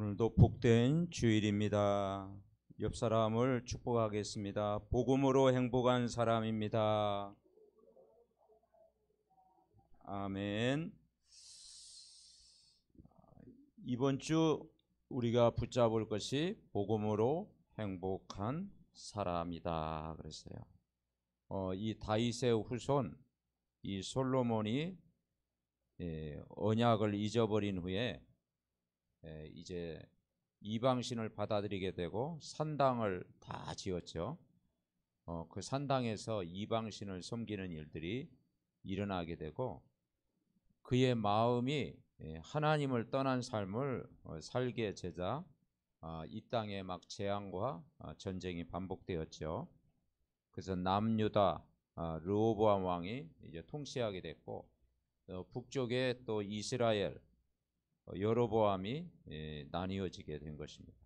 오늘도 복된 주일입니다. 옆 사람을 축복하겠습니다. 복음으로 행복한 사람입니다. 아멘. 이번 주 우리가 붙잡을 것이 복음으로 행복한 사람이다 그랬어요. 이 다윗의 후손 이 솔로몬이 언약을 잊어버린 후에 이제 이방신을 받아들이게 되고 산당을 다 지었죠. 그 산당에서 이방신을 섬기는 일들이 일어나게 되고 그의 마음이 하나님을 떠난 삶을 살게 되자 이 땅에 막 재앙과 전쟁이 반복되었죠. 그래서 남유다 르호보암 왕이 이제 통치하게 됐고 북쪽에 또 이스라엘 여로보암이 나뉘어지게 된 것입니다.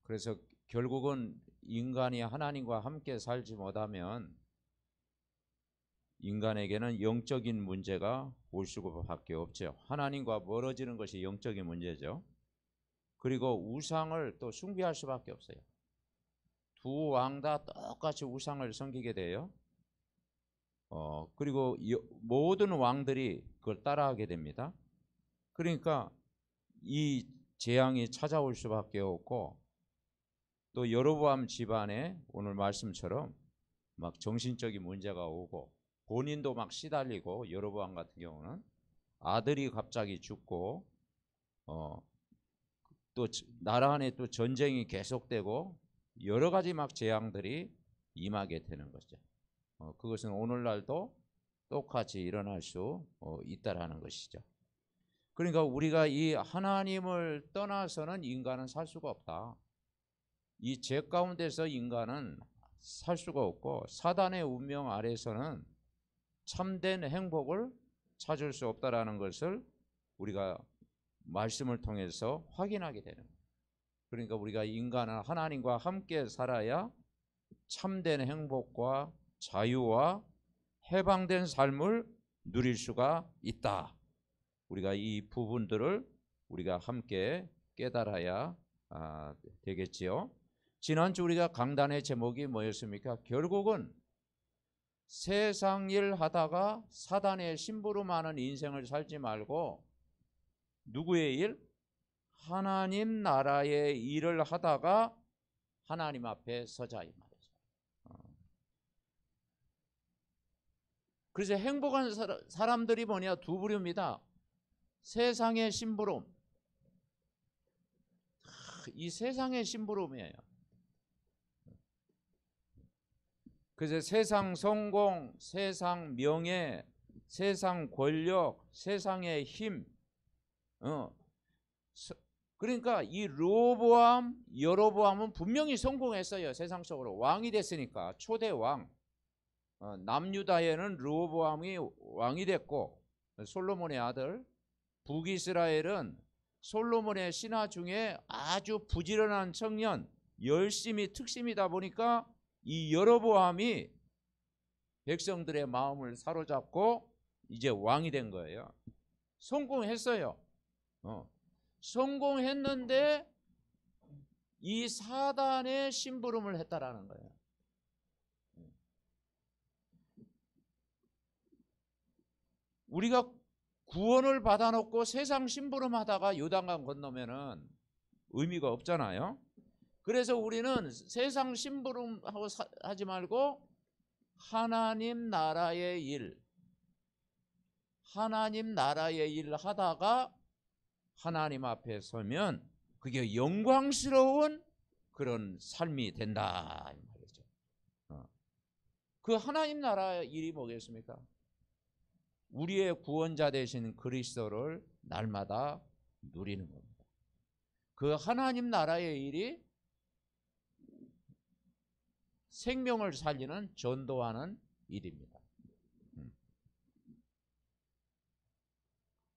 그래서 결국은 인간이 하나님과 함께 살지 못하면 인간에게는 영적인 문제가 올 수밖에 없죠. 하나님과 멀어지는 것이 영적인 문제죠. 그리고 우상을 또 숭배할 수밖에 없어요. 두 왕 다 똑같이 우상을 섬기게 돼요. 그리고 모든 왕들이 그걸 따라하게 됩니다. 그러니까 이 재앙이 찾아올 수밖에 없고 또 여로보암 집안에 오늘 말씀처럼 막 정신적인 문제가 오고 본인도 막 시달리고 여로보암 같은 경우는 아들이 갑자기 죽고 또 나라 안에 또 전쟁이 계속되고 여러 가지 막 재앙들이 임하게 되는 거죠. 그것은 오늘날도 똑같이 일어날 수 있다라는 것이죠. 그러니까 우리가 이 하나님을 떠나서는 인간은 살 수가 없다. 이 죄 가운데서 인간은 살 수가 없고 사단의 운명 아래서는 참된 행복을 찾을 수 없다라는 것을 우리가 말씀을 통해서 확인하게 되는 거예요. 그러니까 우리가 인간은 하나님과 함께 살아야 참된 행복과 자유와 해방된 삶을 누릴 수가 있다. 우리가 이 부분들을 우리가 함께 깨달아야 되겠지요. 지난주 우리가 강단의 제목이 뭐였습니까? 결국은 세상 일 하다가 사단의 심부름하는 인생을 살지 말고 누구의 일? 하나님 나라의 일을 하다가 하나님 앞에 서자 이 말이죠. 그래서 행복한 사람들이 뭐냐? 두 부류입니다. 세상의 심부름, 이 세상의 심부름이에요. 그래서 세상 성공, 세상 명예, 세상 권력, 세상의 힘. 그러니까 이 르호보암, 여로보암은 분명히 성공했어요. 세상적으로 왕이 됐으니까 초대 왕. 남유다에는 르호보암이 왕이 됐고 솔로몬의 아들. 북이스라엘은 솔로몬의 신하 중에 아주 부지런한 청년, 열심히 특심이다 보니까 이 여로보암이 백성들의 마음을 사로잡고 이제 왕이 된 거예요. 성공했어요. 성공했는데 이 사단의 심부름을 했다라는 거예요. 우리가 구원을 받아놓고 세상 심부름하다가 요단강 건너면은 의미가 없잖아요. 그래서 우리는 세상 심부름하고 하지 말고 하나님 나라의 일, 하나님 나라의 일 하다가 하나님 앞에 서면 그게 영광스러운 그런 삶이 된다 이 말이죠. 그 하나님 나라의 일이 뭐겠습니까? 우리의 구원자 되신 그리스도를 날마다 누리는 겁니다. 그 하나님 나라의 일이 생명을 살리는 전도하는 일입니다.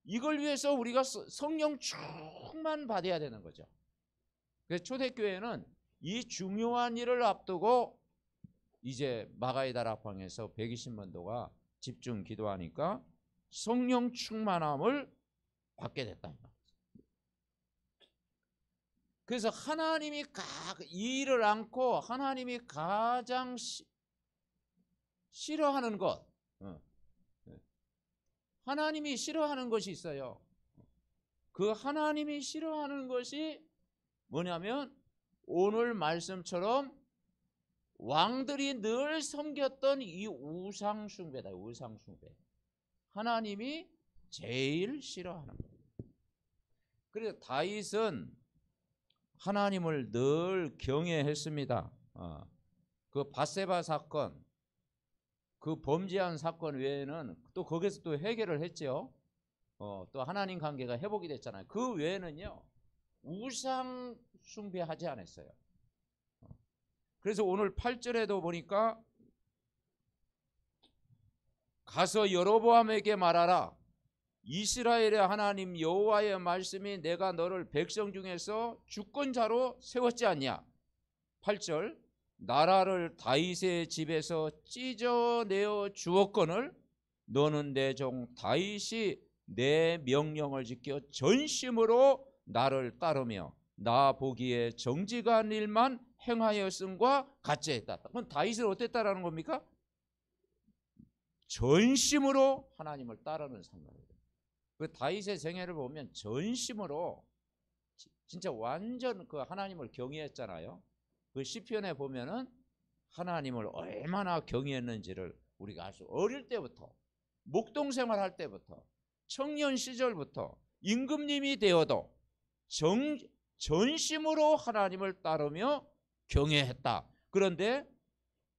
이걸 위해서 우리가 성령 충만 받아야 되는 거죠. 그래서 초대교회는 이 중요한 일을 앞두고 이제 마가의 다락방에서 120만도가 집중 기도하니까 성령 충만함을 받게 됐다. 그래서 하나님이 이 일을 않고 하나님이 가장 싫어하는 것, 하나님이 싫어하는 것이 있어요. 그 하나님이 싫어하는 것이 뭐냐면 오늘 말씀처럼 왕들이 늘 섬겼던 이 우상 숭배다. 우상 숭배. 하나님이 제일 싫어하는 거예요. 그래서 다윗은 하나님을 늘 경외했습니다. 그 밧세바 사건, 그 범죄한 사건 외에는 또 거기서 또 해결을 했죠. 또 하나님 관계가 회복이 됐잖아요. 그 외에는요 우상 숭배하지 않았어요. 그래서 오늘 8절에도 보니까 가서 여로보암에게 말하라. 이스라엘의 하나님 여호와의 말씀이 내가 너를 백성 중에서 주권자로 세웠지 않냐. 8절 나라를 다윗의 집에서 찢어내어 주었거늘 너는 내 종 다윗이 내 명령을 지켜 전심으로 나를 따르며 나 보기에 정직한 일만 행하였음과 같이 했다. 그럼 다윗은 어땠다라는 겁니까? 전심으로 하나님을 따르는 상관이에요. 그 다윗의 생애를 보면 전심으로 진짜 완전 그 하나님을 경외했잖아요. 그 시편에 보면은 하나님을 얼마나 경외했는지를 우리가 알 수. 어릴 때부터 목동 생활할 때부터 청년 시절부터 임금님이 되어도 전심으로 하나님을 따르며 경외했다. 그런데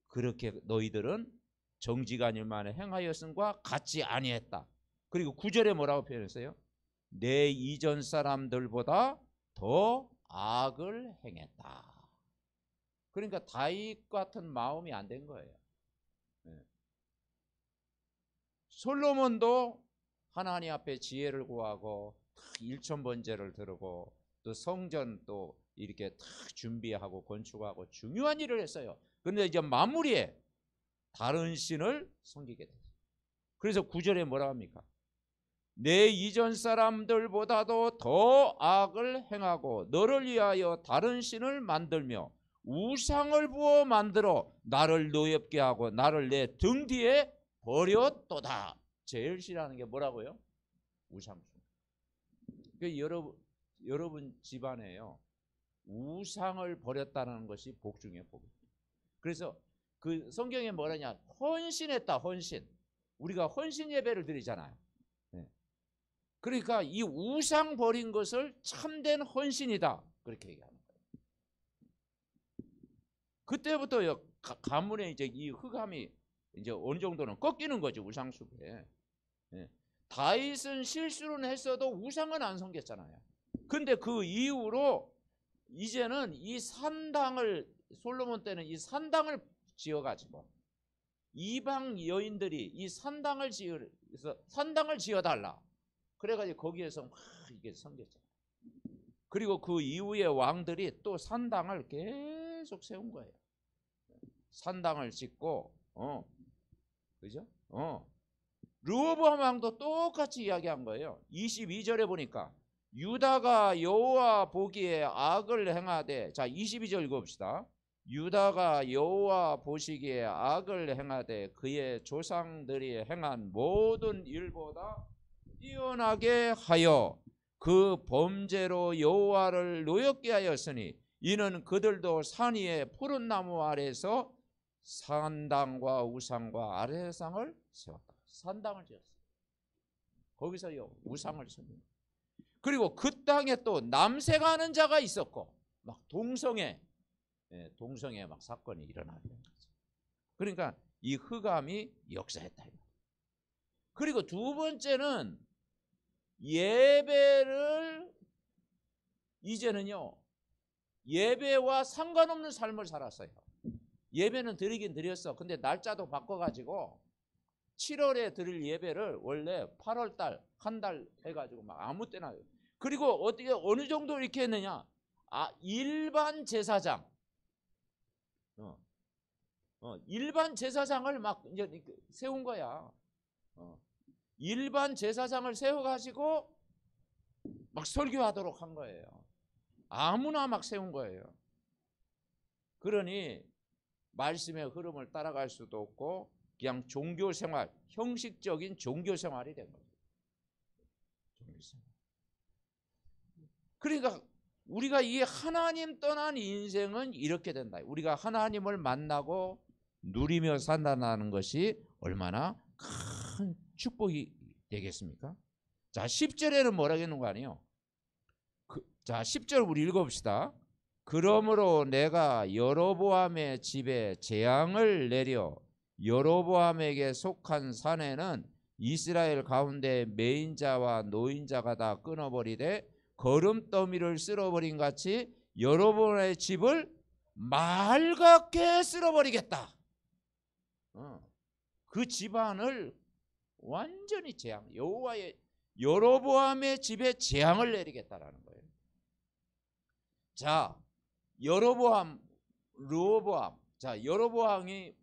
그렇게 너희들은 정직한 일만 행하였음과 같지 아니했다. 그리고 9절에 뭐라고 표현했어요? 내 이전 사람들보다 더 악을 행했다. 그러니까 다윗 같은 마음이 안 된 거예요. 솔로몬도 하나님 앞에 지혜를 구하고 일천번제를 드리고 또 성전 또 이렇게 탁 준비하고 건축하고 중요한 일을 했어요. 그런데 이제 마무리에 다른 신을 섬기게 됐어요. 그래서 9절에 뭐라 합니까? 내 이전 사람들보다도 더 악을 행하고 너를 위하여 다른 신을 만들며 우상을 부어 만들어 나를 노엽게 하고 나를 내 등 뒤에 버렸도다. 제일 싫어하는 게 뭐라고요? 우상숭배. 그 여러분 집안에요 우상을 버렸다는 것이 복 중에 복이에요. 그래서 그 성경에 뭐라냐? 헌신했다. 헌신. 우리가 헌신 예배를 드리잖아요. 그러니까 이 우상 버린 것을 참된 헌신이다. 그렇게 얘기하는 거예요. 그때부터 가문에 이제 이 흑암이 이제 어느 정도는 꺾이는 거죠. 우상 숭배. 다윗은 실수는 했어도 우상은 안 섬겼잖아요. 근데 그 이후로 이제는 이 산당을 솔로몬 때는 이 산당을 지어가지고 이방 여인들이 이 산당을 지어달라. 그래가지고 거기에서 막 이게 섬겼잖아요. 그리고 그 이후에 왕들이 또 산당을 계속 세운 거예요. 산당을 짓고, 그죠? 르호보암 왕도 똑같이 이야기한 거예요. 22절에 보니까 유다가 여호와 보기에 악을 행하되, 자 22절 읽어봅시다. 유다가 여호와 보시기에 악을 행하되 그의 조상들이 행한 모든 일보다 뛰어나게 하여 그 범죄로 여호와를 노엽게 하였으니 이는 그들도 산 위에 푸른 나무 아래에서 산당과 우상과 아래상을 세웠다. 산당을 지었어요. 거기서요 우상을 섬깁니다. 그리고 그 땅에 또 남색하는 자가 있었고 막 동성애 막 사건이 일어나는 거죠. 그러니까 이 흑암이 역사했다. 그리고 두 번째는 예배를 이제는요 예배와 상관없는 삶을 살았어요. 예배는 드리긴 드렸어. 근데 날짜도 바꿔가지고 7월에 드릴 예배를 원래 8월달 한 달 해가지고 막 아무 때나. 그리고 어떻게 어느 정도 이렇게 했느냐? 일반 제사장, 일반 제사장을 막 이제 세운 거야. 일반 제사장을 세워가지고 막 설교하도록 한 거예요. 아무나 막 세운 거예요. 그러니 말씀의 흐름을 따라갈 수도 없고 그냥 종교생활, 형식적인 종교생활이 된 거예요. 종교생활. 그러니까 우리가 이 하나님 떠난 인생은 이렇게 된다. 우리가 하나님을 만나고 누리며 산다는 것이 얼마나 큰 축복이 되겠습니까? 자, 10절에는 뭐라고 했는 거 아니에요? 자, 10절 우리 읽어봅시다. 그러므로 내가 여로보암의 집에 재앙을 내려 여로보암에게 속한 산에는 이스라엘 가운데 매인자와 노인자가 다 끊어버리되 거름더미를 쓸어버린 같이 여로보암의 집을 맑게 쓸어버리겠다. 그 집안을 완전히 재앙, 여호와의 여로보암의 집에 재앙을 내리겠다라는 거예요. 자, 여로보암, 르호보암. 자, 여로보암이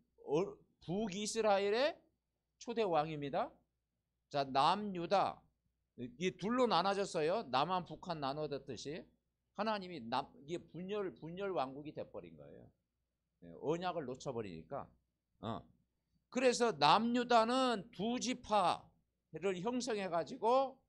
북이스라엘의 초대 왕입니다. 자, 남유다. 이 둘로 나눠졌어요. 남한 북한 나눠졌듯이 하나님이 이게 분열 왕국이 돼버린 거예요. 언약을 놓쳐버리니까. 그래서 남유다는 두 지파를 형성해 가지고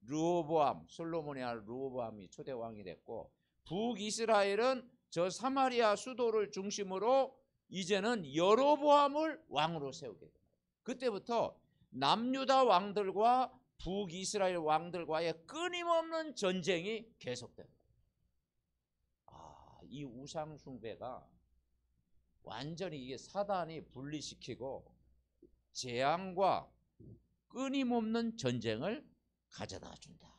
르호보암, 솔로몬의 아들 르호보암이 초대 왕이 됐고, 북이스라엘은 저 사마리아 수도를 중심으로 이제는 여로보암을 왕으로 세우게 됩니다. 그때부터 남유다 왕들과 북이스라엘 왕들과의 끊임없는 전쟁이 계속됩니다. 이 우상 숭배가 완전히 이게 사단이 분리시키고 재앙과 끊임없는 전쟁을 가져다 준다.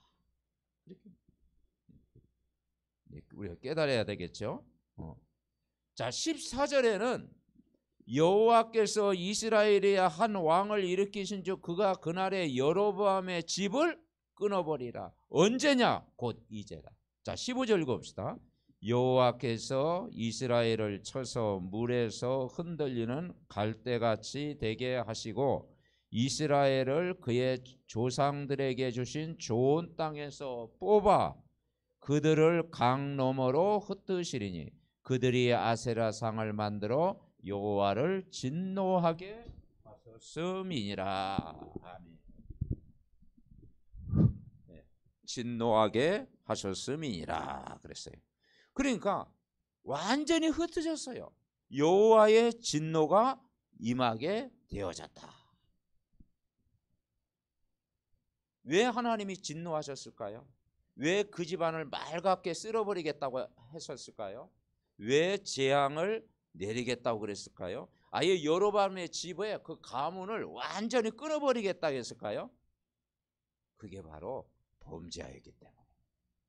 이렇게 우리가 깨달아야 되겠죠. 자, 14절에는 여호와께서 이스라엘에 한 왕을 일으키신 즉 그가 그날에 여로보암의 집을 끊어버리라. 언제냐? 곧 이제다. 자, 15절 읽어봅시다. 여호와께서 이스라엘을 쳐서 물에서 흔들리는 갈대같이 되게 하시고 이스라엘을 그의 조상들에게 주신 좋은 땅에서 뽑아 그들을 강 너머로 흩으시리니 그들이 아세라 상을 만들어 여호와를 진노하게 하셨음이니라. 아멘. 진노하게 하셨음이니라 그랬어요. 그러니까 완전히 흩어졌어요. 여호와의 진노가 임하게 되어졌다. 왜 하나님이 진노하셨을까요? 왜 그 집안을 맑게 쓸어버리겠다고 했었을까요? 왜 재앙을 내리겠다고 그랬을까요? 아예 여로보암의 집에 그 가문을 완전히 끊어버리겠다 했을까요? 그게 바로 범죄하였기 때문에.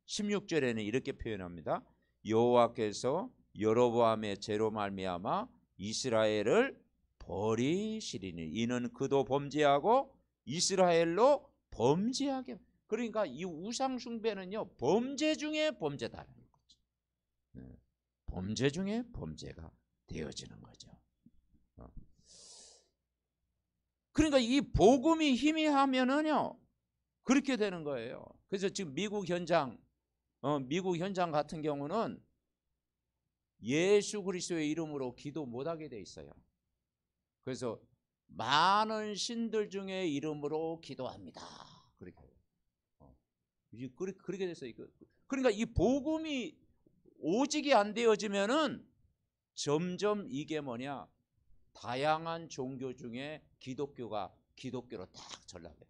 16절에는 이렇게 표현합니다. 여호와께서 여로보암의 죄로 말미암아 이스라엘을 버리시리니 이는 그도 범죄하고 이스라엘로 범죄하게. 그러니까 이 우상 숭배는요 범죄 중에 범죄다라는 거죠. 범죄 중에 범죄가 되어지는 거죠. 그러니까 이 복음이 희미하면은요 그렇게 되는 거예요. 그래서 지금 미국 현장 같은 경우는 예수 그리스도의 이름으로 기도 못하게 돼 있어요. 그래서 많은 신들 중에 이름으로 기도합니다. 그렇게 됐어요. 그러니까 이 복음이 오직이 안 되어지면은 점점 이게 뭐냐, 다양한 종교 중에 기독교로 딱 전락돼요.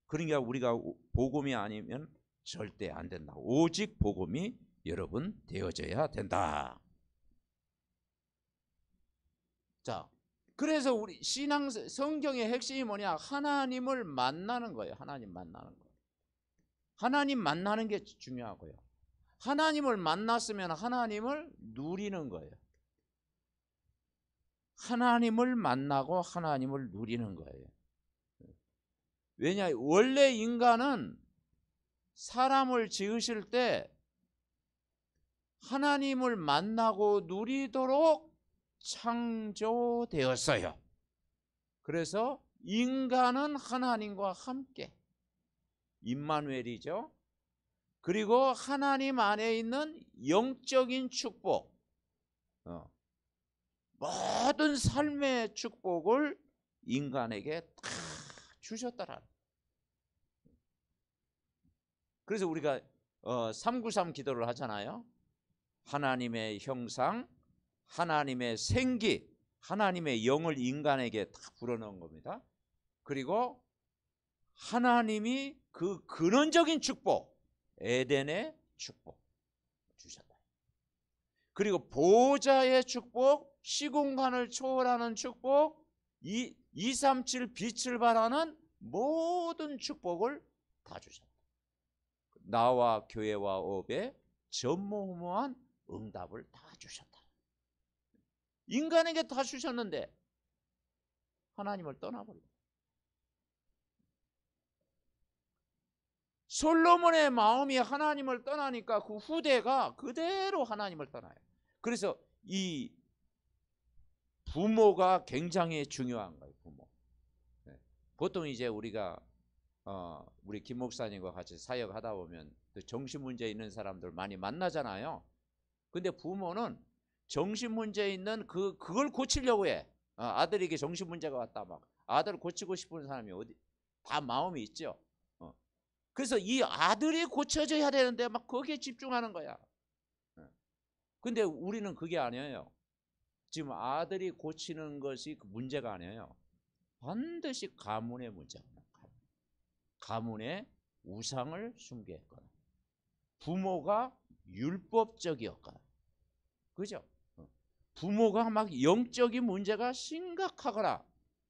그러니까 우리가 복음이 아니면 절대 안 된다. 오직 복음이 여러분 되어져야 된다. 자, 그래서 우리 신앙 성경의 핵심이 뭐냐? 하나님을 만나는 거예요. 하나님 만나는 거. 하나님 만나는 게 중요하고요. 하나님을 만났으면 하나님을 누리는 거예요. 하나님을 만나고 하나님을 누리는 거예요. 왜냐? 원래 인간은 사람을 지으실 때 하나님을 만나고 누리도록 창조되었어요. 그래서 인간은 하나님과 함께, 임마누엘이죠. 그리고 하나님 안에 있는 영적인 축복, 모든 삶의 축복을 인간에게 다 주셨더라. 그래서 우리가 393 기도를 하잖아요. 하나님의 형상, 하나님의 생기, 하나님의 영을 인간에게 다 불어넣은 겁니다. 그리고 하나님이 그 근원적인 축복, 에덴의 축복 주셨다. 그리고 보좌의 축복, 시공간을 초월하는 축복, 237 빛을 발하는 모든 축복을 다 주셨다. 나와 교회와 업에 전무후무한 응답을 다 주셨다. 인간에게 다 주셨는데 하나님을 떠나버려. 솔로몬의 마음이 하나님을 떠나니까 그 후대가 그대로 하나님을 떠나요. 그래서 이 부모가 굉장히 중요한 거예요. 부모. 보통 이제 우리가 우리 김 목사님과 같이 사역하다 보면 정신 문제 있는 사람들 많이 만나잖아요. 근데 부모는 정신 문제 있는 그걸 고치려고 해. 아들에게 정신 문제가 왔다, 막 아들을 고치고 싶은 사람이 어디 다 마음이 있죠. 그래서 이 아들이 고쳐져야 되는데 막 거기에 집중하는 거야. 근데 우리는 그게 아니에요. 지금 아들이 고치는 것이 그 문제가 아니에요. 반드시 가문의 문제가. 가문의 우상을 숭배했거나 부모가 율법적이었거나, 그죠? 부모가 막 영적인 문제가 심각하거나,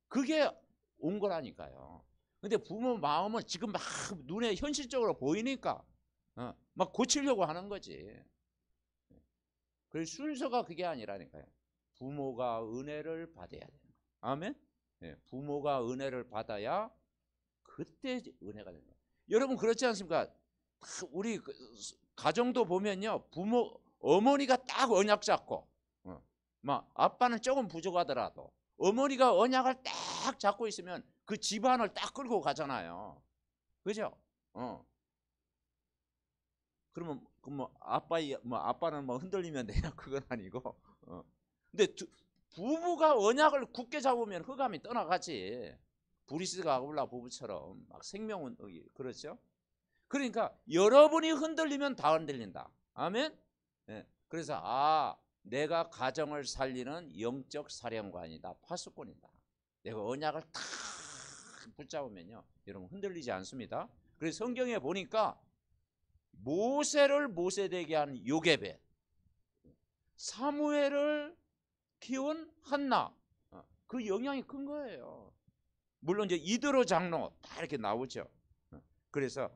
그게 온 거라니까요. 근데 부모 마음은 지금 막 눈에 현실적으로 보이니까 막 고치려고 하는 거지. 그래서 순서가 그게 아니라니까요. 부모가 은혜를 받아야 되는 거예요. 아멘? 네, 부모가 은혜를 받아야 그때 은혜가 되는 거예요. 여러분 그렇지 않습니까? 우리 가정도 보면요, 부모 어머니가 딱 언약 잡고, 막 아빠는 조금 부족하더라도 어머니가 언약을 딱 잡고 있으면 그 집안을 딱 끌고 가잖아요. 그죠? 그러면 아빠는 뭐 흔들리면 되냐? 그건 아니고. 근데 부부가 언약을 굳게 잡으면 흑암이 떠나가지. 브리스가 아굴라 부부처럼 막 생명은 그렇죠? 그러니까 여러분이 흔들리면 다 흔들린다. 아멘? 네. 그래서 내가 가정을 살리는 영적 사령관이다, 파수꾼이다. 내가 언약을 탁 붙잡으면요, 여러분 흔들리지 않습니다. 그래서 성경에 보니까 모세를 모세되게 한 요게벳, 사무엘을 키운 한나, 그 영향이 큰 거예요. 물론 이제 이드로 장로 다 이렇게 나오죠. 그래서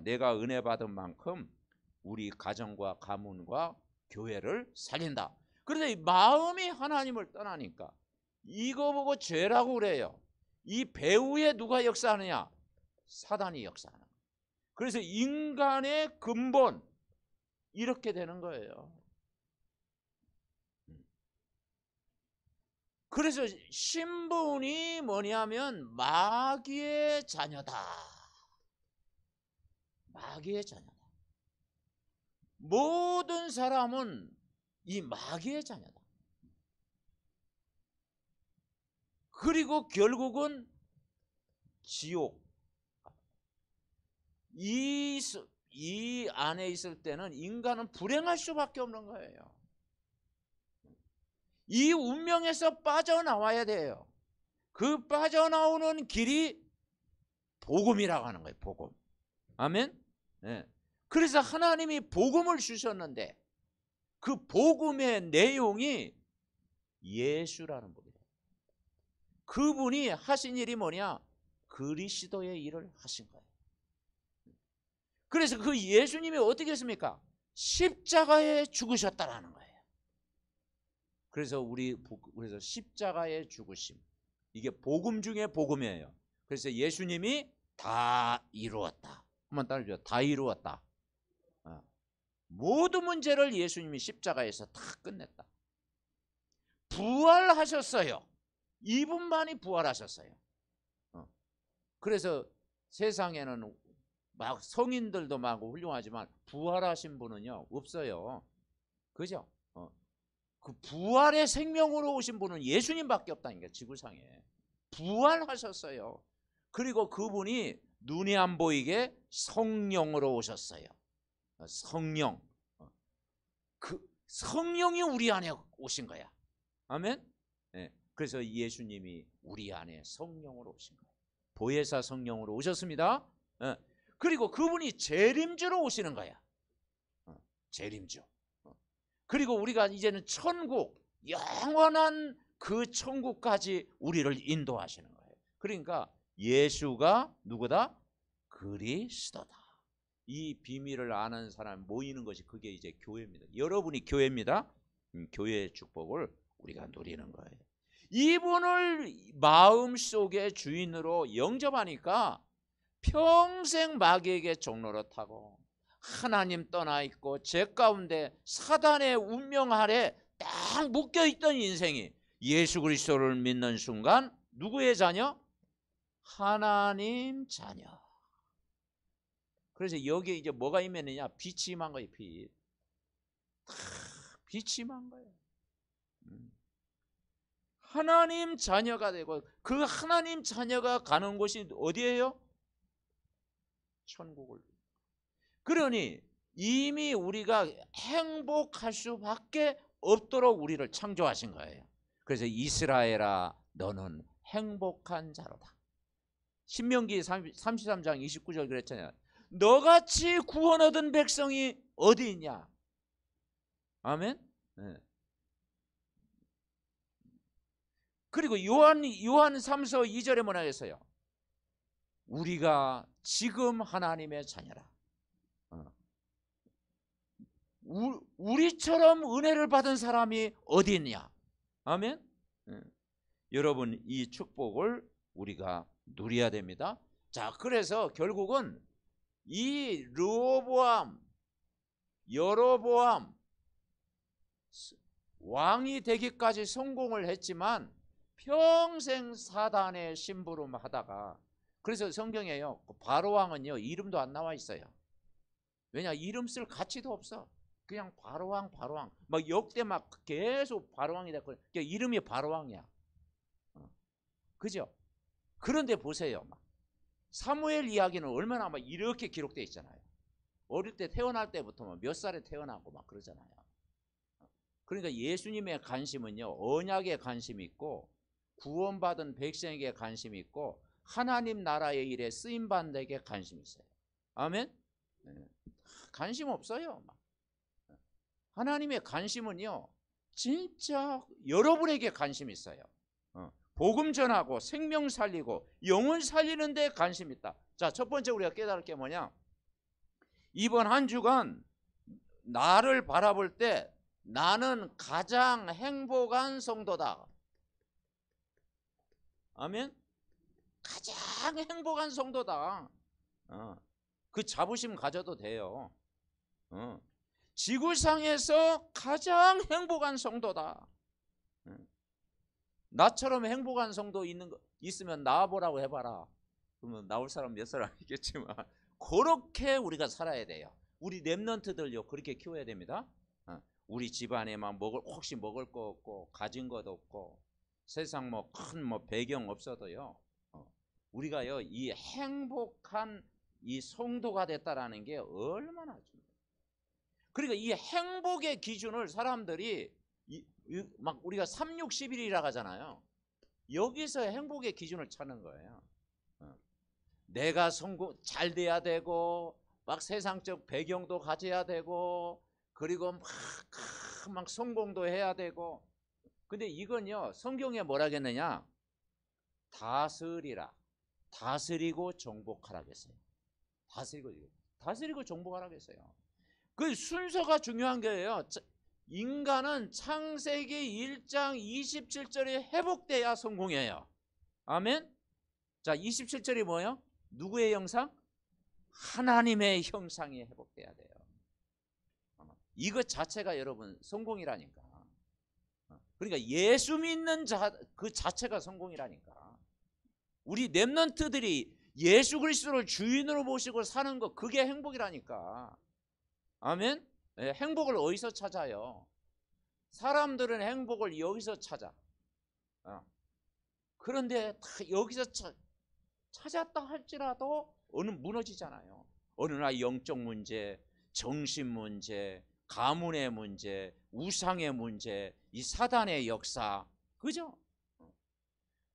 내가 은혜 받은 만큼 우리 가정과 가문과 교회를 살린다. 그런데 마음이 하나님을 떠나니까 이거 보고 죄라고 그래요. 이 배후에 누가 역사하느냐? 사단이 역사하는 거예요. 그래서 인간의 근본 이렇게 되는 거예요. 그래서 신분이 뭐냐면 마귀의 자녀다. 마귀의 자녀다. 모든 사람은 이 마귀의 자녀다. 그리고 결국은 지옥. 이 안에 있을 때는 인간은 불행할 수밖에 없는 거예요. 이 운명에서 빠져나와야 돼요. 그 빠져나오는 길이 복음이라고 하는 거예요. 복음. 아멘? 네. 그래서 하나님이 복음을 주셨는데 그 복음의 내용이 예수라는 분이에요. 그분이 하신 일이 뭐냐? 그리스도의 일을 하신 거예요. 그래서 그 예수님이 어떻게 했습니까? 십자가에 죽으셨다라는 거예요. 그래서 그래서 십자가의 죽으심, 이게 복음 중에 복음이에요. 그래서 예수님이 다 이루었다. 한번 따라해줘. 다 이루었다. 모든 문제를 예수님이 십자가에서 다 끝냈다. 부활하셨어요. 이분만이 부활하셨어요. 그래서 세상에는 막 성인들도 막 훌륭하지만 부활하신 분은요 없어요. 그죠? 그 부활의 생명으로 오신 분은 예수님밖에 없다니까. 지구상에 부활하셨어요. 그리고 그분이 눈이 안 보이게 성령으로 오셨어요. 성령. 그 성령이 우리 안에 오신 거야. 아멘. 네. 그래서 예수님이 우리 안에 성령으로 오신 거예요. 보혜사 성령으로 오셨습니다. 네. 그리고 그분이 재림주로 오시는 거야. 재림주. 그리고 우리가 이제는 천국, 영원한 그 천국까지 우리를 인도하시는 거예요. 그러니까 예수가 누구다? 그리스도다. 이 비밀을 아는 사람 모이는 것이 그게 이제 교회입니다. 여러분이 교회입니다. 교회의 축복을 우리가 누리는 거예요. 이분을 마음속에 주인으로 영접하니까 평생 마귀에게 종로로 타고 하나님 떠나 있고 죄 가운데 사단의 운명 아래 딱 묶여있던 인생이 예수 그리스도를 믿는 순간 누구의 자녀? 하나님 자녀. 그래서 여기에 이제 뭐가 임했느냐? 빛이 임한 거예요. 빛이 임한 거예요. 하나님 자녀가 되고 그 하나님 자녀가 가는 곳이 어디예요? 천국을. 그러니 이미 우리가 행복할 수밖에 없도록 우리를 창조하신 거예요. 그래서 이스라엘아 너는 행복한 자로다. 신명기 33장 29절 그랬잖아요. 너같이 구원 얻은 백성이 어디 있냐? 아멘. 네. 그리고 요한 3서 2절에 뭐라 했어요? 우리가 지금 하나님의 자녀라. 우리처럼 은혜를 받은 사람이 어디 있냐? 아멘. 여러분 이 축복을 우리가 누려야 됩니다. 자, 그래서 결국은 이 르호보암, 여로보암 왕이 되기까지 성공을 했지만 평생 사단의 심부름하다가, 그래서 성경에요 바로왕은요 이름도 안 나와 있어요. 왜냐? 이름 쓸 가치도 없어. 그냥 바로왕 막 역대 막 계속 바로왕이 됐고 이름이 바로왕이야. 그죠? 그런데 보세요. 막 사무엘 이야기는 얼마나 막 이렇게 기록되어 있잖아요. 어릴 때 태어날 때부터 몇 살에 태어나고 막 그러잖아요. 그러니까 예수님의 관심은요 언약에 관심이 있고 구원받은 백성에게 관심이 있고 하나님 나라의 일에 쓰임받는 데에 관심이 있어요. 아멘? 관심 없어요. 하나님의 관심은요 진짜 여러분에게 관심이 있어요. 복음 전하고 생명 살리고 영혼 살리는 데 관심 있다. 자, 첫 번째 우리가 깨달을 게 뭐냐? 이번 한 주간 나를 바라볼 때 나는 가장 행복한 성도다. 아멘? 가장 행복한 성도다. 그 자부심 가져도 돼요. 지구상에서 가장 행복한 성도다. 나처럼 행복한 성도 있으면 나와보라고 해봐라. 그러면 나올 사람 몇 사람 있겠지만 그렇게 우리가 살아야 돼요. 우리 랩런트들요 그렇게 키워야 됩니다. 우리 집안에만 혹시 먹을 거 없고 가진 것도 없고 세상 큰 배경 없어도요 우리가요 이 행복한 이 성도가 됐다라는 게 얼마나 중요해요. 그러니까 이 행복의 기준을 사람들이 막 우리가 3,6,11이라고 하잖아요. 여기서 행복의 기준을 찾는 거예요. 내가 잘 돼야 되고 막 세상적 배경도 가져야 되고 그리고 막 성공도 해야 되고. 근데 이건요 성경에 뭐라 했느냐? 다스리라. 다스리고 정복하라 했어요. 다스리고 정복하라 했어요. 그 순서가 중요한 거예요. 인간은 창세기 1장 27절에 회복돼야 성공해요. 아멘. 자, 27절이 뭐예요? 누구의 형상? 하나님의 형상이 회복돼야 돼요. 이것 자체가 여러분 성공이라니까. 그러니까 예수 믿는 그 자체가 성공이라니까. 우리 랩런트들이 예수 그리스도를 주인으로 모시고 사는 거, 그게 행복이라니까. 아멘. 예, 행복을 어디서 찾아요? 사람들은 행복을 여기서 찾아. 그런데 다 여기서 찾았다 할지라도 어느 무너지잖아요. 어느 날 영적 문제, 정신 문제, 가문의 문제, 우상의 문제, 이 사단의 역사, 그죠?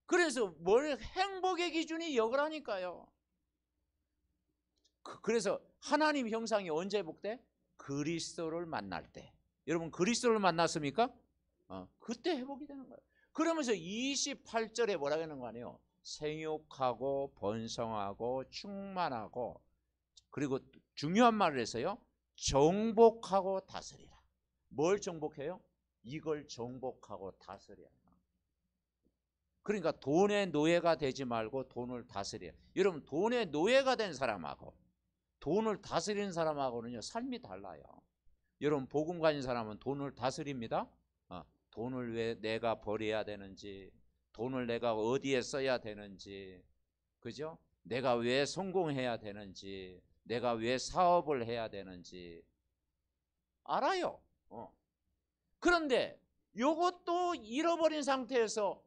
그래서 뭘 행복의 기준이 여기라니까요. 그래서 하나님 형상이 언제 회복돼? 그리스도를 만날 때. 여러분 그리스도를 만났습니까? 그때 회복이 되는 거예요. 그러면서 28절에 뭐라고 하는 거 아니에요? 생육하고 번성하고 충만하고, 그리고 중요한 말을 해서요, 정복하고 다스리라. 뭘 정복해요? 이걸 정복하고 다스려야. 그러니까 돈의 노예가 되지 말고 돈을 다스려. 여러분 돈의 노예가 된 사람하고 돈을 다스리는 사람하고는요 삶이 달라요. 여러분 복음 가진 사람은 돈을 다스립니다. 돈을 왜 내가 버려야 되는지, 돈을 내가 어디에 써야 되는지, 그죠? 내가 왜 성공해야 되는지, 내가 왜 사업을 해야 되는지 알아요. 그런데 이것도 잃어버린 상태에서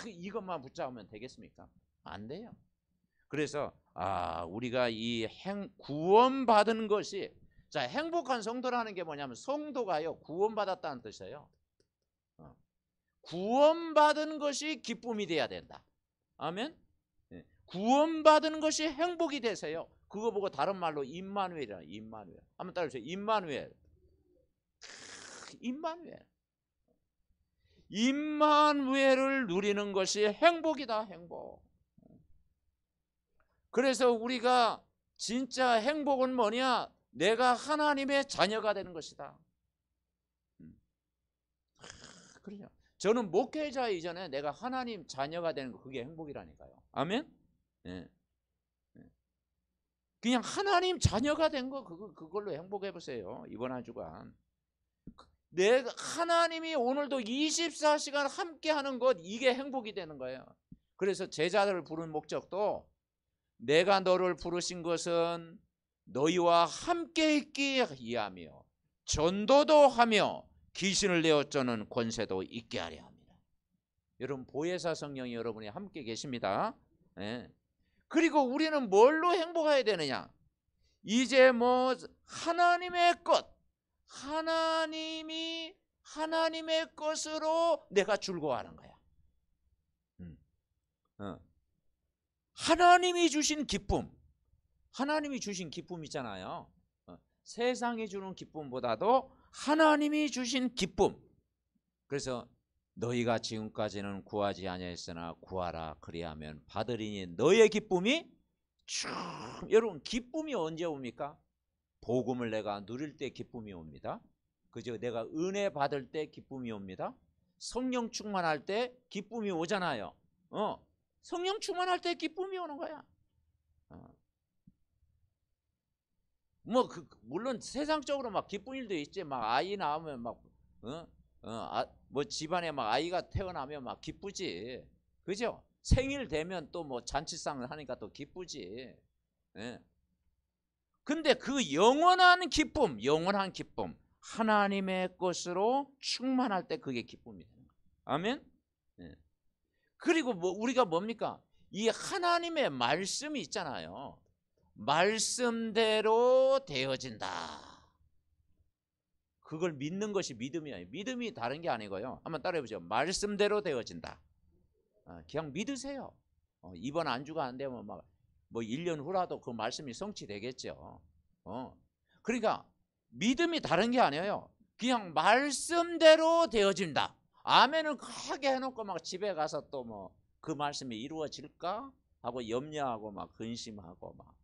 이것만 붙잡으면 되겠습니까? 안 돼요. 그래서 우리가 이 구원받은 것이, 자, 행복한 성도라는 게 뭐냐면 성도가요 구원받았다는 뜻이에요. 구원받은 것이 기쁨이 돼야 된다. 아멘. 구원받은 것이 행복이 되세요. 그거 보고 다른 말로 임마누엘이라. 임마누엘. 한번 따라해주세요. 임마누엘. 임마누엘. 임마누엘을 누리는 것이 행복이다. 행복. 그래서 우리가 진짜 행복은 뭐냐? 내가 하나님의 자녀가 되는 것이다. 그래요. 저는 목회자 이전에 내가 하나님 자녀가 되는 거, 그게 행복이라니까요. 아멘. 예. 그냥 하나님 자녀가 된 거, 그걸로 행복해 보세요. 이번 한 주간 내가 하나님이 오늘도 24시간 함께 하는 것, 이게 행복이 되는 거예요. 그래서 제자들을 부른 목적도, 내가 너를 부르신 것은 너희와 함께 있기 위하며 전도도 하며 귀신을 내어 쫓는 권세도 있게 하려 합니다. 여러분 보혜사 성령이 여러분이 함께 계십니다. 네. 그리고 우리는 뭘로 행복해야 되느냐? 이제 뭐 하나님의 것, 하나님의 것으로 내가 즐거워하는 거야. 하나님이 주신 기쁨, 하나님이 주신 기쁨 있잖아요. 세상이 주는 기쁨보다도 하나님이 주신 기쁨. 그래서 너희가 지금까지는 구하지 아니하였으나 구하라 그리하면 받으리니 너의 기쁨이 여러분 기쁨이 언제 옵니까? 복음을 내가 누릴 때 기쁨이 옵니다. 그죠? 내가 은혜 받을 때 기쁨이 옵니다. 성령 충만할 때 기쁨이 오잖아요. 성령 충만할 때 기쁨이 오는 거야. 물론 세상적으로 막 기쁜 일도 있지. 막 아이 낳으면 뭐 집안에 막 아이가 태어나면 막 기쁘지. 그죠? 생일 되면 또 뭐 잔치상을 하니까 또 기쁘지. 예. 근데 그 영원한 기쁨, 하나님의 것으로 충만할 때 그게 기쁨이 되는 거예요. 아멘. 예. 그리고 우리가 뭡니까? 이 하나님의 말씀이 있잖아요. 말씀대로 되어진다. 그걸 믿는 것이 믿음이에요. 믿음이 다른 게 아니고요. 한번 따라해보죠. 말씀대로 되어진다. 그냥 믿으세요. 이번 안주가 안 되면 뭐 1년 후라도 그 말씀이 성취되겠죠. 그러니까 믿음이 다른 게 아니에요. 그냥 말씀대로 되어진다. 아멘을 크게 해놓고 막 집에 가서 또 뭐 그 말씀이 이루어질까 하고 염려하고 막 근심하고 막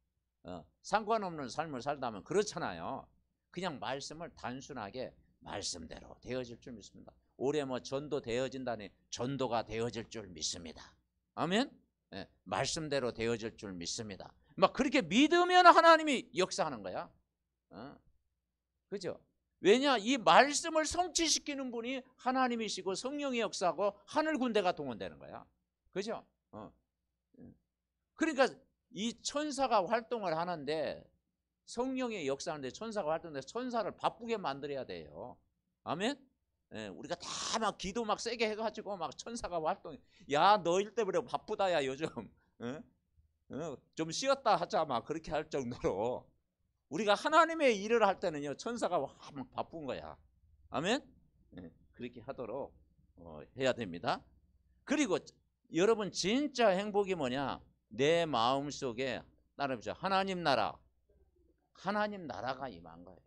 상관없는 삶을 살다면 그렇잖아요. 그냥 말씀을 단순하게 말씀대로 되어질 줄 믿습니다. 올해 뭐 전도 되어진다니 전도가 되어질 줄 믿습니다. 아멘. 네, 말씀대로 되어질 줄 믿습니다. 막 그렇게 믿으면 하나님이 역사하는 거야. 그죠? 왜냐? 이 말씀을 성취시키는 분이 하나님이시고 성령이 역사하고 하늘 군대가 동원되는 거야. 그죠? 그러니까 이 천사가 활동을 하는데, 성령의 역사하는데 천사가 활동해서 천사를 바쁘게 만들어야 돼요. 아멘. 예, 우리가 다 막 기도 막 세게 해가지고 막 천사가 활동해. 야, 너일 때문에 바쁘다야 요즘. 예? 좀 쉬었다 하자 막 그렇게 할 정도로 우리가 하나님의 일을 할 때는요 천사가 막 바쁜 거야. 아멘. 예, 그렇게 하도록 해야 됩니다. 그리고 여러분 진짜 행복이 뭐냐? 내 마음속에 따라해보자. 하나님 나라가 임한 거예요.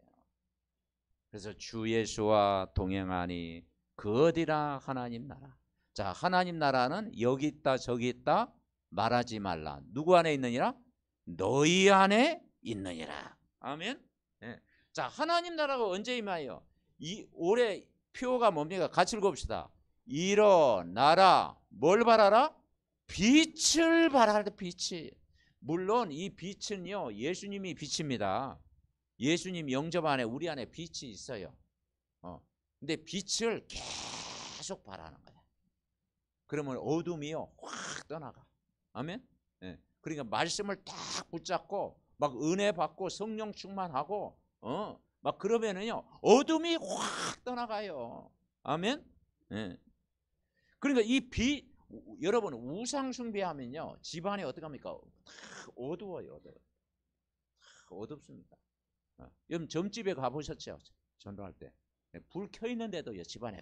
그래서 주 예수와 동행하니 그 어디나 하나님 나라. 자, 하나님 나라는 여기 있다 저기 있다 말하지 말라. 누구 안에 있느니라? 너희 안에 있느니라. 아멘. 네. 자, 하나님 나라가 언제 임하여? 이 올해 표가 뭡니까? 같이 읽어봅시다. 일어나라. 뭘 바라라? 빛을 바라라. 빛이. 물론 이 빛은요 예수님이 빛입니다. 예수님 영접 안에 우리 안에 빛이 있어요. 근데 빛을 계속 바라는 거야. 그러면 어둠이요 확 떠나가. 아멘. 예. 그러니까 말씀을 딱 붙잡고 막 은혜 받고 성령 충만하고 막 그러면은요 어둠이 확 떠나가요. 아멘. 예. 그러니까 이 빛, 여러분 우상 숭배하면요 집안이 어떻게 합니까? 다 어두워요. 어둡습니다. 여러분 점집에 가보셨죠? 전도할 때 불 켜 있는데도 집안에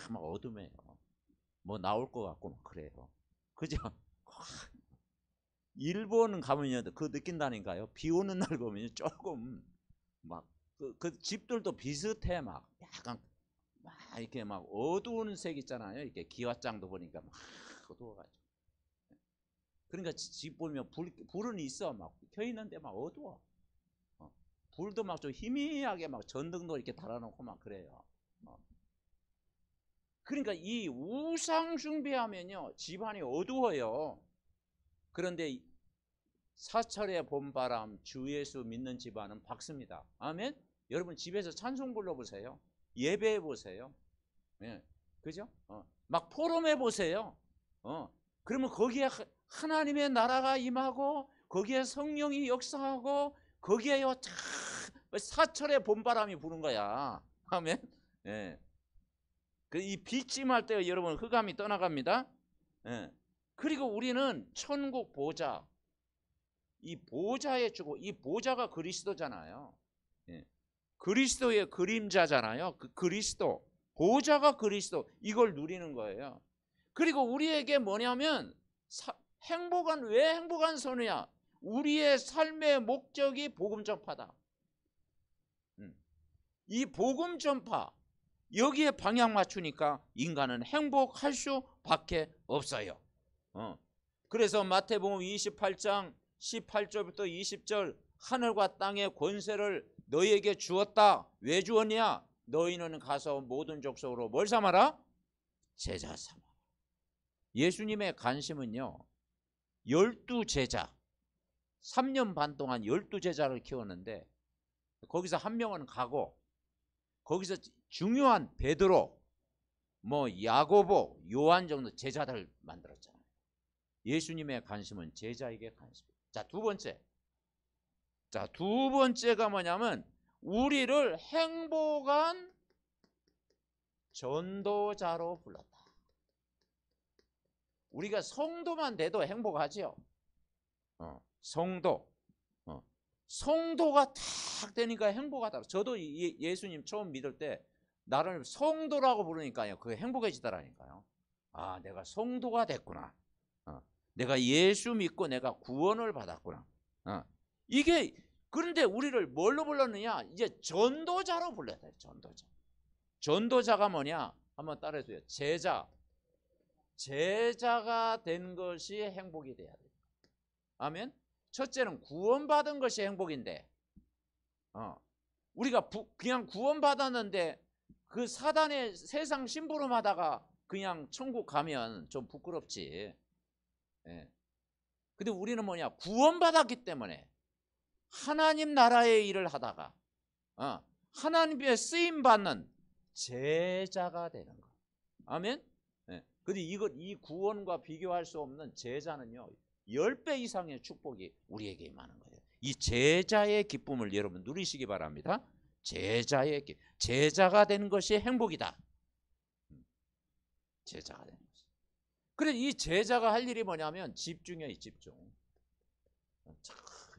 막 어둠해요. 뭐 나올 것 같고 막 그래요. 그죠? 일본 가면요 그 느낀다니까요. 비 오는 날 보면 조금 막 그 집들도 비슷해. 막 약간 막 이렇게 막 어두운 색 있잖아요. 이렇게 기와장도 보니까 막 어두워가지고. 그러니까 집 보면 불은 있어. 막 켜 있는데 막 어두워. 불도 막 좀 희미하게 막 전등도 이렇게 달아놓고 막 그래요. 그러니까 이 우상 숭배하면요 집안이 어두워요. 그런데 사철의 봄바람 주 예수 믿는 집안은 밝습니다. 아멘. 여러분 집에서 찬송 불러보세요. 예배해 보세요. 예, 그죠? 막 포럼해 보세요. 그러면 거기에 하나님의 나라가 임하고 거기에 성령이 역사하고 거기에요 사철의 봄바람이 부는 거야. 아멘. 예. 이 빛이 임할 때 여러분 흑암이 떠나갑니다. 예. 그리고 우리는 천국 보좌, 이 보좌에 주고, 이 보좌가 그리스도잖아요. 예. 그리스도의 그림자잖아요. 그 그리스도, 보좌가 그리스도, 이걸 누리는 거예요. 그리고 우리에게 뭐냐면 행복한, 왜 행복한 선우야? 우리의 삶의 목적이 복음 전파다. 이 복음 전파, 여기에 방향 맞추니까 인간은 행복할 수밖에 없어요. 그래서 마태복음 28장 18절부터 20절, 하늘과 땅의 권세를 너희에게 주었다. 왜 주었냐? 너희는 가서 모든 족속으로 뭘 삼아라? 제자 삼아라. 예수님의 관심은요 12제자, 3년 반 동안 12제자를 키웠는데 거기서 한 명은 가고, 거기서 중요한 베드로, 뭐 야고보, 요한 정도 제자들 만들었잖아요. 예수님의 관심은 제자에게 관심. 자, 두 번째가 뭐냐면 우리를 행복한 전도자로 불렀다. 우리가 성도만 돼도 행복하죠. 성도가 탁 되니까 행복하다. 저도 예수님 처음 믿을 때 나를 성도라고 부르니까요 그게 행복해지더라니까요. 아, 내가 성도가 됐구나. 내가 예수 믿고 내가 구원을 받았구나. 이게, 그런데 우리를 뭘로 불렀느냐? 이제 전도자로 불러야 돼요. 전도자가 뭐냐? 한번 따라해줘요. 제자가 된 것이 행복이 돼야 돼요. 아멘. 첫째는 구원받은 것이 행복인데, 우리가 그냥 구원받았는데 그 사단의 세상 심부름하다가 그냥 천국 가면 좀 부끄럽지. 예. 근데 우리는 뭐냐? 구원받았기 때문에 하나님 나라의 일을 하다가 하나님의 쓰임받는 제자가 되는 거. 아멘. 예. 근데 이 구원과 비교할 수 없는 제자는요 10배 이상의 축복이 우리에게 임하는 거예요. 이 제자의 기쁨을 여러분 누리시기 바랍니다. 제자가 되는 것이 행복이다. 제자가 되는 것이. 그래서 이 제자가 할 일이 뭐냐면 집중이에요.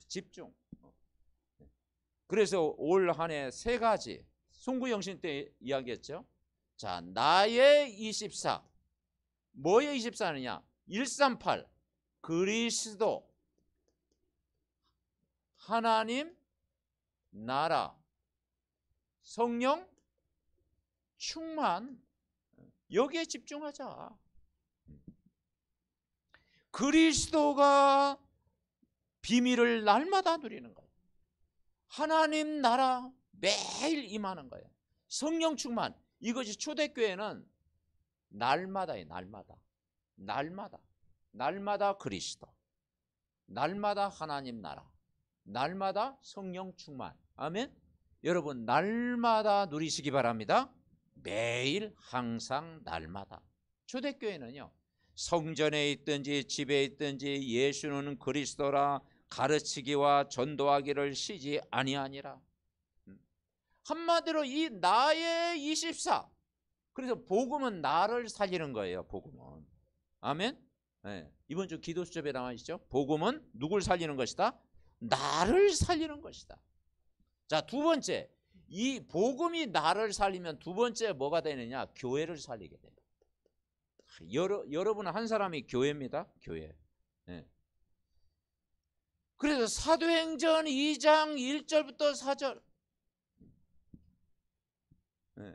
집중. 그래서 올 한 해 3가지 송구영신 때 이야기했죠. 자, 나의 24. 뭐의 24느냐? 138 그리스도, 하나님, 나라, 성령, 충만. 여기에 집중하자. 그리스도가 비밀을 날마다 누리는 거예요. 하나님 나라 매일 임하는 거예요. 성령 충만. 이것이 초대교회는 날마다예요. 날마다 그리스도, 날마다 하나님 나라, 날마다 성령 충만. 아멘. 여러분 날마다 누리시기 바랍니다. 매일 항상 날마다. 초대교회는요, 성전에 있든지 집에 있든지 예수는 그리스도라 가르치기와 전도하기를 쉬지 아니하니라. 한마디로 이 나의 24. 그래서 복음은 나를 살리는 거예요. 복음은. 아멘. 네. 이번 주 기도 수첩에 나와 있죠. 복음은 누굴 살리는 것이다? 나를 살리는 것이다. 자, 두 번째, 이 복음이 나를 살리면 두 번째 뭐가 되느냐? 교회를 살리게 돼요. 여러분 한 사람이 교회입니다. 교회. 네. 그래서 사도행전 2장 1절부터 4절, 네.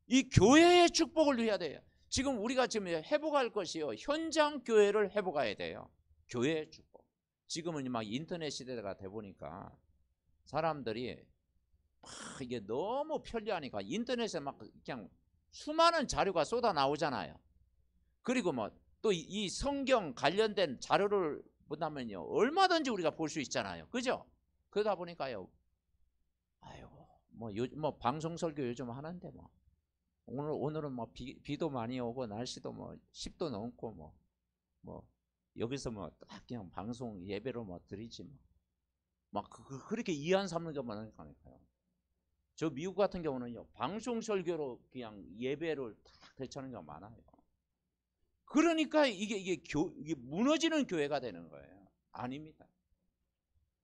이 교회의 축복을 누려야 돼요. 지금 우리가 지금 회복할 것이요, 현장 교회를 회복해야 돼요. 교회의 축복. 지금은 막 인터넷 시대가 돼 보니까 사람들이 이게 너무 편리하니까 인터넷에 막 그냥 수많은 자료가 쏟아 나오잖아요. 그리고 뭐 또 이 성경 관련된 자료를 보다면요, 얼마든지 우리가 볼 수 있잖아요. 그죠? 그러다 보니까요, 아이고 뭐 방송 설교 요즘 하는데 뭐 오늘은 뭐 비도 많이 오고 날씨도 뭐 10도 넘고 뭐 여기서 뭐 딱 그냥 방송 예배로 뭐 드리지 막 그렇게 이한 삼는 게 많으니까요. 저 미국 같은 경우는요, 방송 설교로 그냥 예배를 딱 대처하는 경우가 많아요. 그러니까 이게 무너지는 교회가 되는 거예요. 아닙니다.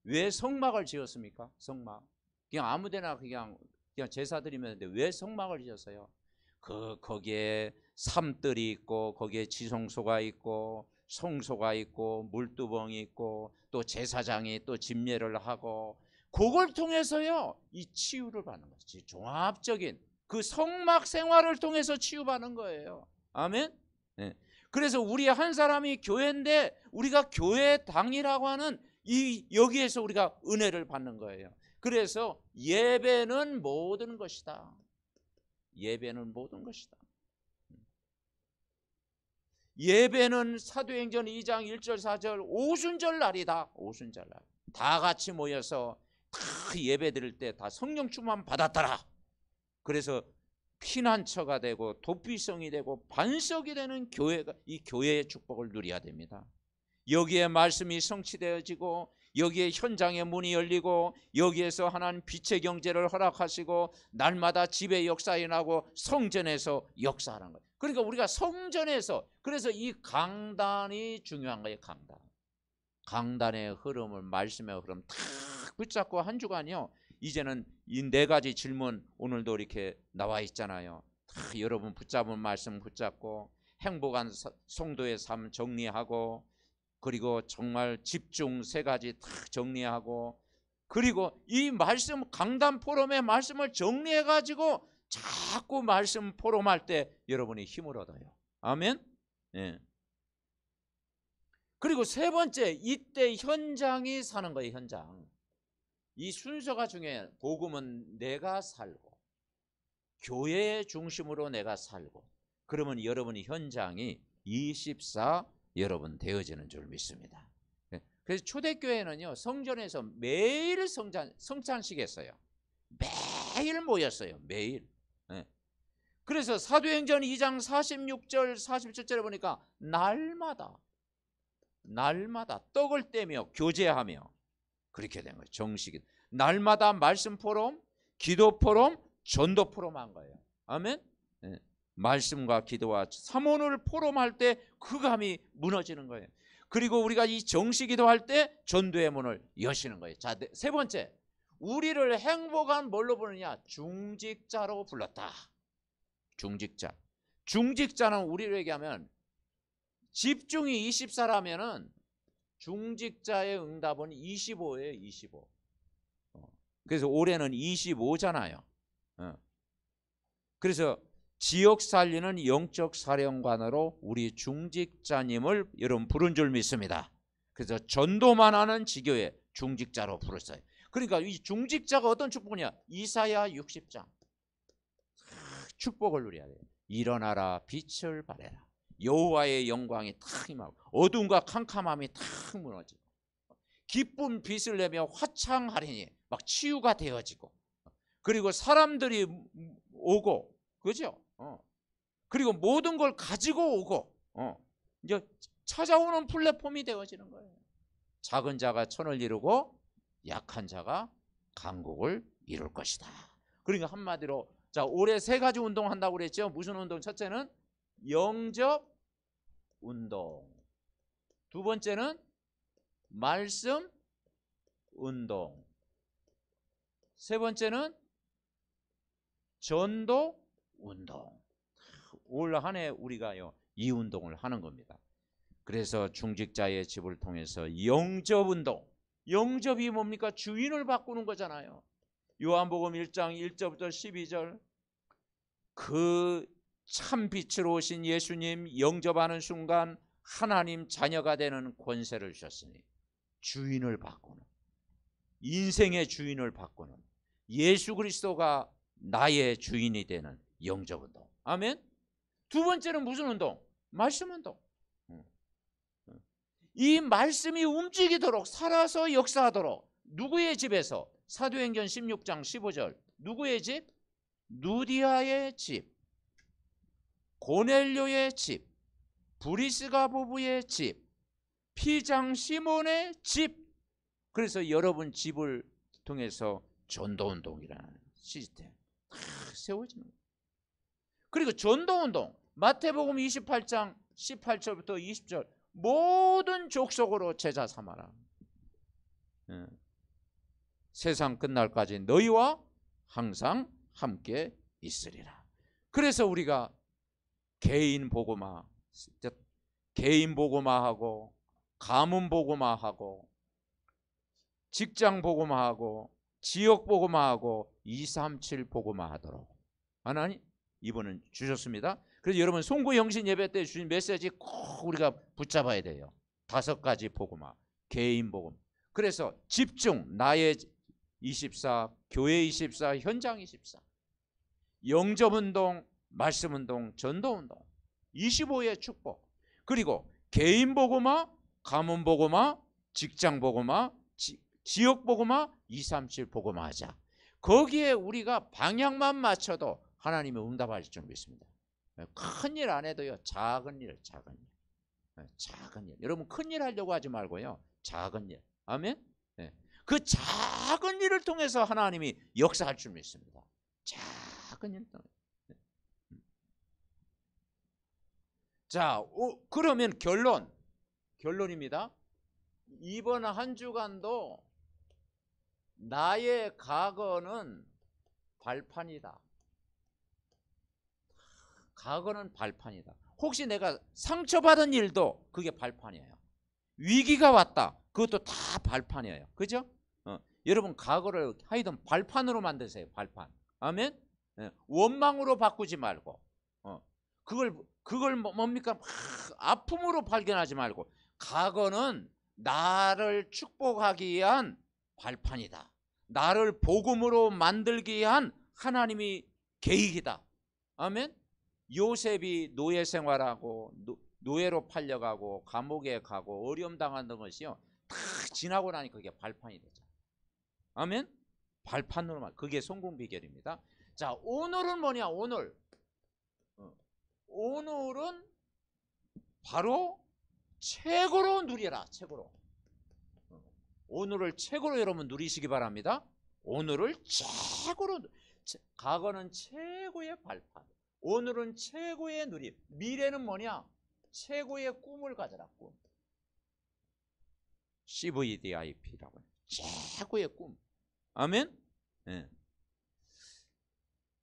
왜 성막을 지었습니까? 성막. 그냥 아무데나 그냥 제사 드리면 되는데 왜 성막을 지었어요? 거기에 삼들이 있고, 거기에 지성소가 있고, 성소가 있고, 물두멍이 있고, 또 제사장이 또 집례를 하고, 그걸 통해서요, 이 치유를 받는 거지. 종합적인 그 성막 생활을 통해서 치유받는 거예요. 아멘. 네. 그래서 우리 한 사람이 교회인데 우리가 교회당이라고 하는 여기에서 우리가 은혜를 받는 거예요. 그래서 예배는 모든 것이다. 예배는 모든 것이다. 예배는 사도행전 2장 1절 4절 오순절 날이다. 오순절 날. 다 같이 모여서 다 예배 드릴 때 다 성령 충만 받았더라. 그래서 피난처가 되고 도피성이 되고 반석이 되는 교회가, 이 교회의 축복을 누려야 됩니다. 여기에 말씀이 성취되어지고, 여기에 현장의 문이 열리고, 여기에서 하나님 빛의 경제를 허락하시고, 날마다 집의 역사에 나고 성전에서 역사하는 거예요. 그러니까 우리가 성전에서, 그래서 이 강단이 중요한 거예요. 강단의 흐름을, 말씀의 흐름 탁 붙잡고 한 주간이요, 이제는 이 4가지 질문 오늘도 이렇게 나와 있잖아요. 다 여러분 붙잡은 말씀 붙잡고, 행복한 성도의 삶 정리하고, 그리고 정말 집중 3가지 딱 정리하고, 그리고 이 말씀 강단 포럼의 말씀을 정리해 가지고 자꾸 말씀 포럼할 때 여러분이 힘을 얻어요. 아멘. 예. 그리고 3번째, 이때 현장이 사는 거예요. 현장. 이 순서가 중요해요. 복음은 내가 살고, 교회의 중심으로 내가 살고, 그러면 여러분의 현장이 24 여러분 되어지는 줄 믿습니다. 그래서 초대교회는요, 성전에서 매일 성찬식 했어요. 매일 모였어요. 매일. 그래서 사도행전 2장 46절 47절에 보니까 날마다 날마다 떡을 떼며 교제하며 그렇게 된 거예요. 정식이. 날마다 말씀 포럼, 기도 포럼, 전도 포럼 한 거예요. 아멘. 네. 말씀과 기도와 삼원을 포럼할 때 그 감이 무너지는 거예요. 그리고 우리가 이 정식기도 할 때 전도의 문을 여시는 거예요. 자, 세 번째, 우리를 행복한 뭘로 부르느냐? 중직자로 불렀다. 중직자. 중직자는 우리로 얘기하면 집중이 24라면은 중직자의 응답은 25예요. 25. 그래서 올해는 25잖아요. 그래서 지역 살리는 영적 사령관으로 우리 중직자님을 여러분 부른 줄 믿습니다. 그래서 전도만 하는 지교회 중직자로 부르어요. 그러니까 이 중직자가 어떤 축복이냐? 이사야 60장 축복을 누려야 돼요. 일어나라 빛을 발해라. 여호와의 영광이 탁 임하고 어둠과 캄캄함이 탁 무너지고 기쁜 빛을 내며 화창하리니 막 치유가 되어지고 그리고 사람들이 오고 그죠? 그리고 모든 걸 가지고 오고 이제 찾아오는 플랫폼이 되어지는 거예요. 작은 자가 천을 이루고 약한 자가 강국을 이룰 것이다. 그러니까 한마디로 자 올해 세 가지 운동 한다고 그랬죠. 무슨 운동? 첫째는 영접 운동, 두 번째는 말씀 운동, 세 번째는 전도 운동. 올 한 해 우리가요 이 운동을 하는 겁니다. 그래서 중직자의 집을 통해서 영접 운동. 영접이 뭡니까? 주인을 바꾸는 거잖아요. 요한복음 1장 1절부터 12절 그 참 빛으로 오신 예수님 영접하는 순간 하나님 자녀가 되는 권세를 주셨으니 주인을 바꾸는, 인생의 주인을 바꾸는, 예수 그리스도가 나의 주인이 되는 영접 운동. 아멘. 두 번째는 무슨 운동? 말씀 운동. 이 말씀이 움직이도록 살아서 역사하도록 누구의 집에서? 사도행전 16장 15절 누구의 집? 누디아의 집, 고넬료의 집, 브리스가 부부의 집, 피장 시몬의 집. 그래서 여러분 집을 통해서 전도운동이라는 시스템 세워지는 거예요. 그리고 전도운동 마태복음 28장 18절부터 20절 모든 족속으로 제자 삼아라. 세상 끝날까지 너희와 항상 함께 있으리라. 그래서 우리가 개인 복음화하고 가문 복음화하고 직장 복음화하고 지역 복음화하고 237 복음화하도록 하나님 이번은 주셨습니다. 그래서 여러분 송구 영신 예배 때 주신 메시지 꼭 우리가 붙잡아야 돼요. 5가지 복음화, 개인 복음. 그래서 집중, 나의 24, 교회 24, 현장 24, 영접운동, 말씀운동, 전도운동, 25의 축복. 그리고 개인 복음화, 가문 복음화, 직장 복음화, 지역 복음화, 237 복음화 하자. 거기에 우리가 방향만 맞춰도 하나님이 응답하실 줄 믿습니다. 큰 일 안 해도요 작은 일. 여러분 큰 일 하려고 하지 말고요 작은 일. 아멘. 그 작은 일을 통해서 하나님이 역사할 줄 믿습니다. 작은 일 통해서. 자, 그러면 결론입니다. 이번 한 주간도 나의 과거는 발판이다. 과거는 발판이다. 혹시 내가 상처받은 일도 그게 발판이에요. 위기가 왔다. 그것도 다 발판이에요. 그죠? 여러분 과거를 하여튼 발판으로 만드세요. 발판. 아멘? 원망으로 바꾸지 말고 그걸 뭡니까? 아픔으로 발견하지 말고 과거는 나를 축복하기 위한 발판이다. 나를 복음으로 만들기 위한 하나님이 계획이다. 아멘? 요셉이 노예 생활하고 노예로 팔려가고 감옥에 가고 어려움 당하는 것이요 다 지나고 나니까 그게 발판이 되죠. 아멘? 발판으로만. 그게 성공 비결입니다. 자, 오늘은 뭐냐? 오늘은 바로 최고로 누려라. 최고로. 오늘을 최고로 여러분 누리시기 바랍니다. 오늘을 최고로. 과거는 최고의 발판, 오늘은 최고의 누림, 미래는 뭐냐? 최고의 꿈을 가져라. 꿈. CVDIP라고 해요. 최고의 꿈. 아멘. 네.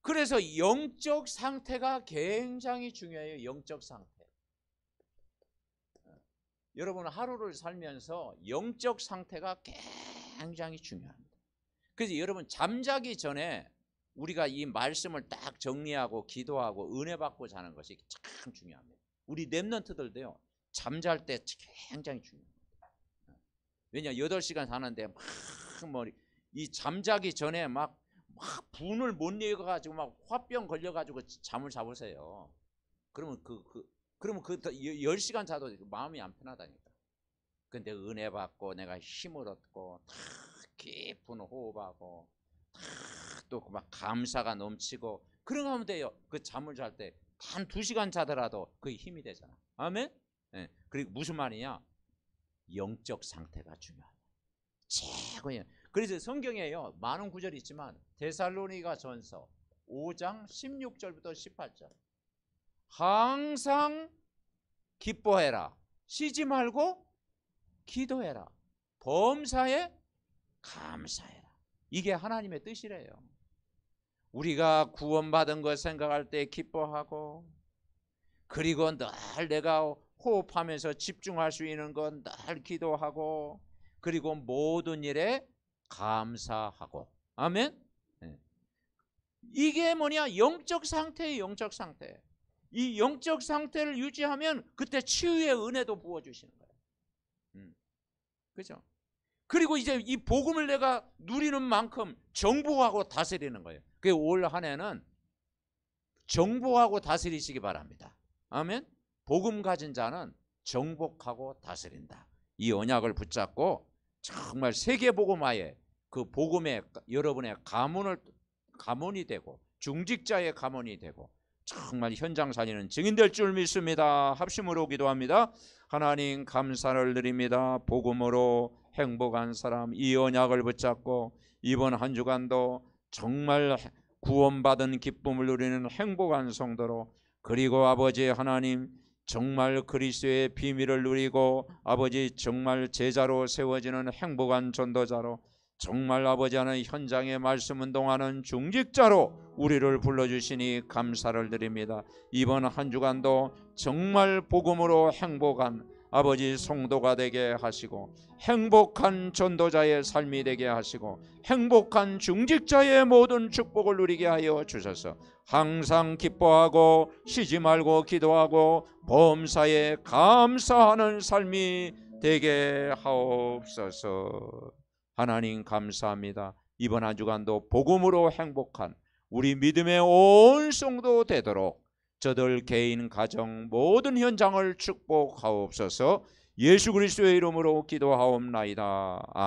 그래서 영적 상태가 굉장히 중요해요. 영적 상태. 여러분 하루를 살면서 영적 상태가 굉장히 중요합니다. 그래서 여러분 잠자기 전에 우리가 이 말씀을 딱 정리하고 기도하고 은혜 받고 자는 것이 참 중요합니다. 우리 렘넌트들도요. 잠잘 때 굉장히 중요합니다. 왜냐 8시간 자는데 막 이 잠자기 전에 막 분을 못 내가지고 막 화병 걸려가지고 잠을 잡으세요. 그러면 그러면 10시간 자도 마음이 안 편하다니까. 근데 은혜 받고 내가 힘을 얻고 탁 깊은 호흡하고 또 막 감사가 넘치고 그런 거 하면 돼요. 그 잠을 잘 때 단 2시간 자더라도 그게 힘이 되잖아. 아멘? 네. 그리고 무슨 말이냐? 영적 상태가 중요하다. 최고예요. 그래서 성경에요. 많은 구절이 있지만 데살로니가 전서 5장 16절부터 18절. 항상 기뻐해라. 쉬지 말고 기도해라. 범사에 감사해라. 이게 하나님의 뜻이래요. 우리가 구원받은 것 생각할 때 기뻐하고, 그리고 늘 내가 호흡하면서 집중할 수 있는 건 늘 기도하고, 그리고 모든 일에 감사하고. 아멘. 네. 이게 뭐냐? 영적 상태예요. 영적 상태. 이 영적 상태를 유지하면 그때 치유의 은혜도 부어주시는 거예요. 그죠? 그리고 이제 이 복음을 내가 누리는 만큼 정복하고 다스리는 거예요. 그 올 한 해는 정복하고 다스리시기 바랍니다. 아멘. 복음 가진 자는 정복하고 다스린다. 이 언약을 붙잡고 정말 세계 복음화에 그 복음에 여러분의 가문이 되고 중직자의 가문이 되고 정말 현장 살리는 증인될 줄 믿습니다. 합심으로 기도합니다. 하나님 감사를 드립니다. 복음으로 행복한 사람, 이 언약을 붙잡고 이번 한 주간도 정말 구원받은 기쁨을 누리는 행복한 성도로, 그리고 아버지 하나님 정말 그리스도의 비밀을 누리고 아버지 정말 제자로 세워지는 행복한 전도자로, 정말 아버지 하나님 현장에 말씀 운동하는 중직자로 우리를 불러주시니 감사를 드립니다. 이번 한 주간도 정말 복음으로 행복한 아버지 성도가 되게 하시고, 행복한 전도자의 삶이 되게 하시고, 행복한 중직자의 모든 축복을 누리게 하여 주셔서 항상 기뻐하고 쉬지 말고 기도하고 범사에 감사하는 삶이 되게 하옵소서. 하나님 감사합니다. 이번 한 주간도 복음으로 행복한 우리 믿음의 온 성도 되도록 저들 개인 가정 모든 현장을 축복하옵소서. 예수 그리스도의 이름으로 기도하옵나이다.